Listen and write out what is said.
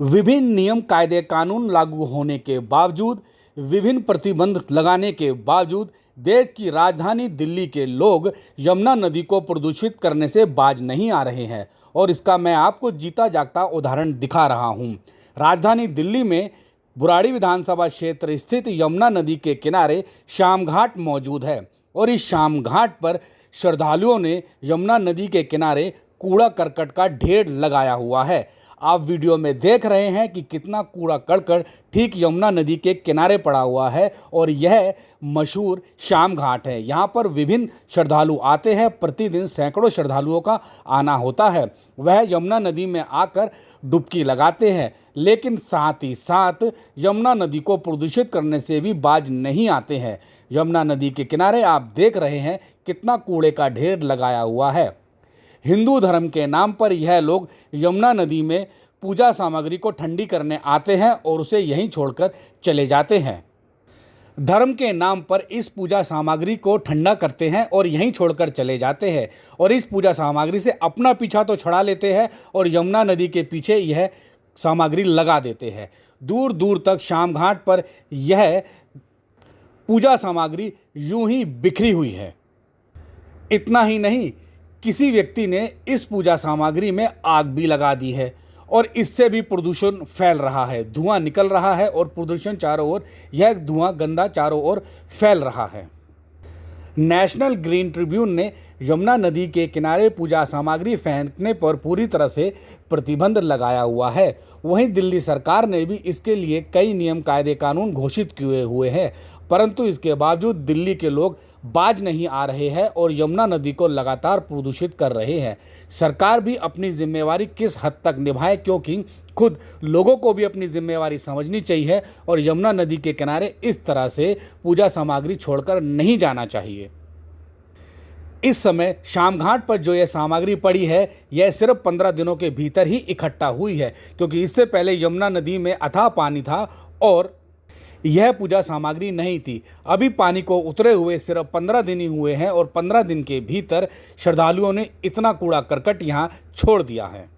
विभिन्न नियम कायदे कानून लागू होने के बावजूद, विभिन्न प्रतिबंध लगाने के बावजूद देश की राजधानी दिल्ली के लोग यमुना नदी को प्रदूषित करने से बाज नहीं आ रहे हैं और इसका मैं आपको जीता जागता उदाहरण दिखा रहा हूं। राजधानी दिल्ली में बुराड़ी विधानसभा क्षेत्र स्थित यमुना नदी के किनारे शाम घाट मौजूद है और इस शाम घाट पर श्रद्धालुओं ने यमुना नदी के किनारे कूड़ा करकट का ढेर लगाया हुआ है। आप वीडियो में देख रहे हैं कि कितना कूड़ा करकट ठीक यमुना नदी के किनारे पड़ा हुआ है और यह मशहूर शाम घाट है। यहाँ पर विभिन्न श्रद्धालु आते हैं। प्रतिदिन सैकड़ों श्रद्धालुओं का आना होता है। वह यमुना नदी में आकर डुबकी लगाते हैं, लेकिन साथ ही साथ यमुना नदी को प्रदूषित करने से भी बाज नहीं आते हैं। यमुना नदी के किनारे आप देख रहे हैं कितना कूड़े का ढेर लगाया हुआ है। हिंदू धर्म के नाम पर यह लोग यमुना नदी में पूजा सामग्री को ठंडी करने आते हैं और उसे यहीं छोड़कर चले जाते हैं। धर्म के नाम पर इस पूजा सामग्री को ठंडा करते हैं और यहीं छोड़कर चले जाते हैं और इस पूजा सामग्री से अपना पीछा तो छुड़ा लेते हैं और यमुना नदी के पीछे यह सामग्री लगा देते हैं। दूर दूर तक शाम घाट पर यह पूजा सामग्री यूं ही बिखरी हुई है। इतना ही नहीं, किसी व्यक्ति ने इस पूजा सामग्री में आग भी लगा दी है और इससे भी प्रदूषण फैल रहा है। धुआं निकल रहा है और प्रदूषण चारों ओर, यह धुआं गंदा चारों ओर फैल रहा है। नेशनल ग्रीन ट्रिब्यून ने यमुना नदी के किनारे पूजा सामग्री फेंकने पर पूरी तरह से प्रतिबंध लगाया हुआ है। वहीं दिल्ली सरकार ने भी इसके लिए कई नियम कायदे कानून घोषित किए हुए हैं, परंतु इसके बावजूद दिल्ली के लोग बाज नहीं आ रहे हैं और यमुना नदी को लगातार प्रदूषित कर रहे हैं। सरकार भी अपनी जिम्मेवारी किस हद तक निभाए, क्योंकि खुद लोगों को भी अपनी जिम्मेवारी समझनी चाहिए और यमुना नदी के किनारे इस तरह से पूजा सामग्री छोड़कर नहीं जाना चाहिए। इस समय शाम घाट पर जो यह सामग्री पड़ी है, यह सिर्फ 15 दिनों के भीतर ही इकट्ठा हुई है, क्योंकि इससे पहले यमुना नदी में अथाह पानी था और यह पूजा सामग्री नहीं थी। अभी पानी को उतरे हुए सिर्फ 15 दिन ही हुए हैं और 15 दिन के भीतर श्रद्धालुओं ने इतना कूड़ा करकट यहाँ छोड़ दिया है।